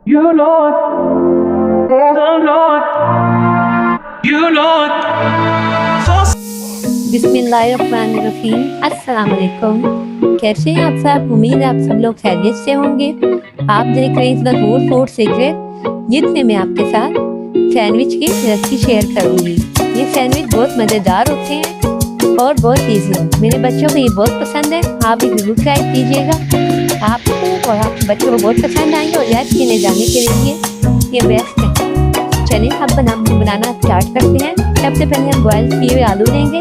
You know it. I know it. You know it. बिस्मिल्लाहिर्रहमानिर्रहीम। अस्सलाम वालेकुम। कैसे हैं आप सब? उम्मीद है आप सब लोग खैरियत से होंगे। आप देख रहे हैं द होल फूड सीक्रेट, जिसमें मैं आपके साथ सैंडविच की रेसिपी शेयर करूंगी। ये सैंडविच बहुत मज़ेदार होते हैं और बहुत ईजी है। मेरे बच्चों को ये बहुत पसंद है, आप भी जरूर ट्राई कीजिएगा। आपको और आपके बच्चों को बहुत पसंद आएंगे और याद किए जाने के लिए ये बेस्ट है। चलिए अब बनाना स्टार्ट करते हैं। सबसे पहले हम बॉयल किए हुए आलू लेंगे।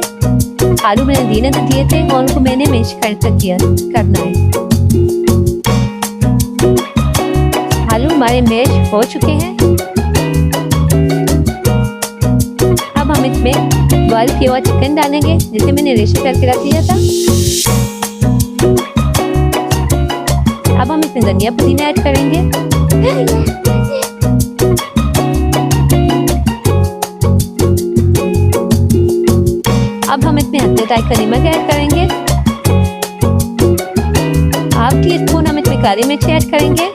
आलू मैंने दिए थे और उनको मैंने मैश करना है। आलू हमारे मैश हो चुके हैं। अब हम इसमें बॉयल किया हुआ चिकन डालेंगे, जिसे मैंने रेशे करके रख दिया था। अब हम इसमें धनिया पुदीना ऐड करेंगे। अब हम इसमें हल्के टाइप का नमक ऐड करेंगे। हाफ टी स्पून हम इसमें काली मिर्च ऐड करेंगे।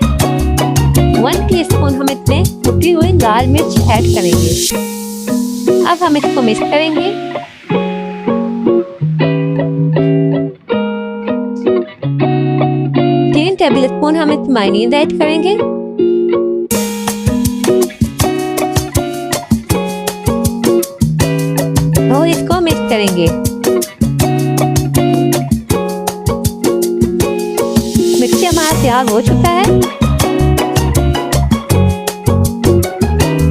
1 टीस्पून हम इसमें कुटी हुई लाल मिर्च ऐड करेंगे। अब हम इसको मिक्स करेंगे। 3 टेबल स्पून हम इसमें मायोनीज ऐड करेंगे। और इसको मिक्स करेंगे। मिक्सचर हमारा तैयार हो चुका है।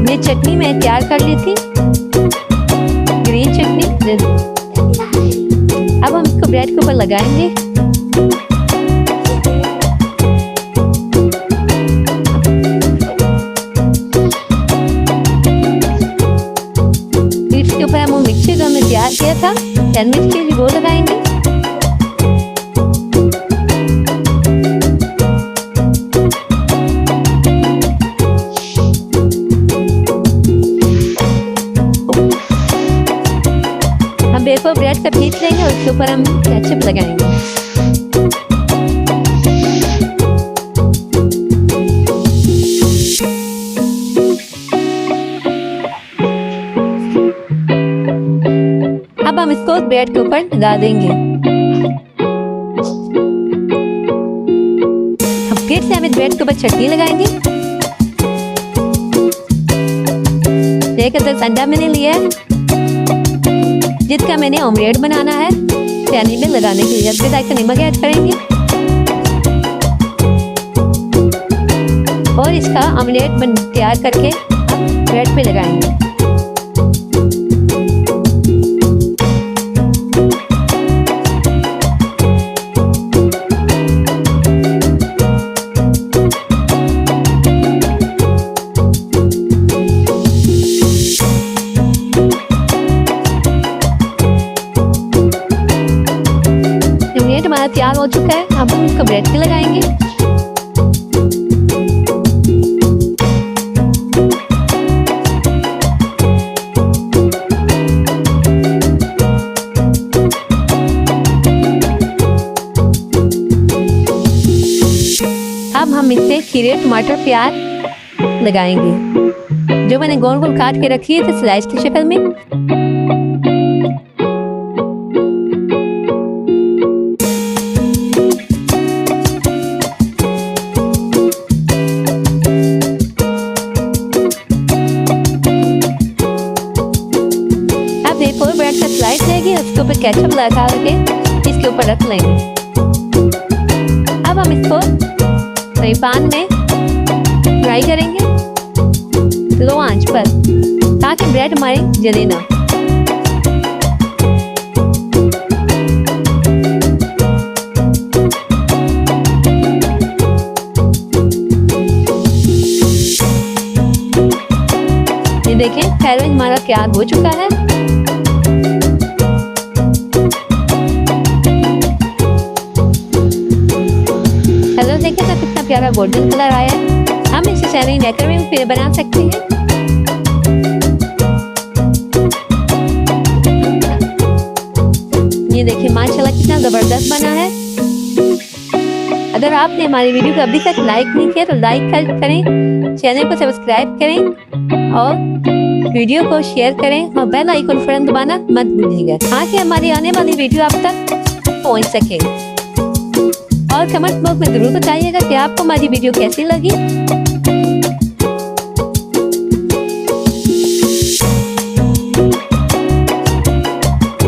ये चटनी मैं तैयार कर ली थी, ग्रीन चटनी। अब हम इसको ब्रेड के ऊपर लगाएंगे। इसके ऊपर हम मिक्सचर जो हमने तैयार किया था सैंडविच के लिए वो लगाएंगे। हम बिल्कुल ब्रेड का पीस लेंगे और इसके ऊपर हम केचप लगाएंगे। अब हम इसको ब्रेड के ऊपर डाल देंगे। हम फिर से हम इस ब्रेड के ऊपर चटनी लगाएंगे। एक अंडा मैंने लिया है, जिसका मैंने ऑमलेट बनाना है सैंडविच में लगाने के लिए। हल्के टाइप का नमक ऐड करेंगे और इसका ऑमलेट तैयार करके ब्रेड पे लगाएंगे। हमारा तैयार हो चुका है। अब हम इसको ब्रेड पे लगाएंगे। अब हम इससे खीरे टमाटर प्याज लगाएंगे, जो मैंने गोल गोल काट के रखी है तो स्लाइस की शक्ल में। ब्रेड का स्लाइस लेंगे, उसके ऊपर केचप लगा के इसके ऊपर रख लेंगे। अब हम इसको फ्राई पैन में फ्राई करेंगे लो आंच पर, ताकि ब्रेड हमारी जले ना। ये देखें सैंडविच हमारा तैयार हो चुका है। कलर देखें तो कितना प्यारा गोल्डन कलर आया है। हम इसे सैंडविच मेकर में भी बना सकते हैं। ये देखिए माशाल्लाह कितना जबरदस्त बना है। अगर आपने हमारी वीडियो को अभी तक लाइक नहीं किया तो लाइक करें, चैनल को सब्सक्राइब करें और वीडियो को शेयर करें और बेल आइकन फौरन दबाना मत भूलिएगा ताकि हमारी आने वाली वीडियो आप तक पहुंच सके। और कमेंट बॉक्स में जरूर बताइएगा कि आपको हमारी वीडियो कैसी लगी।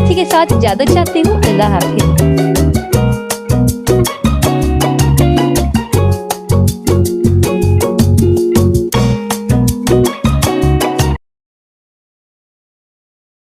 इसी के साथ इजाजत चाहती हूँ। अल्लाह हाफिज़।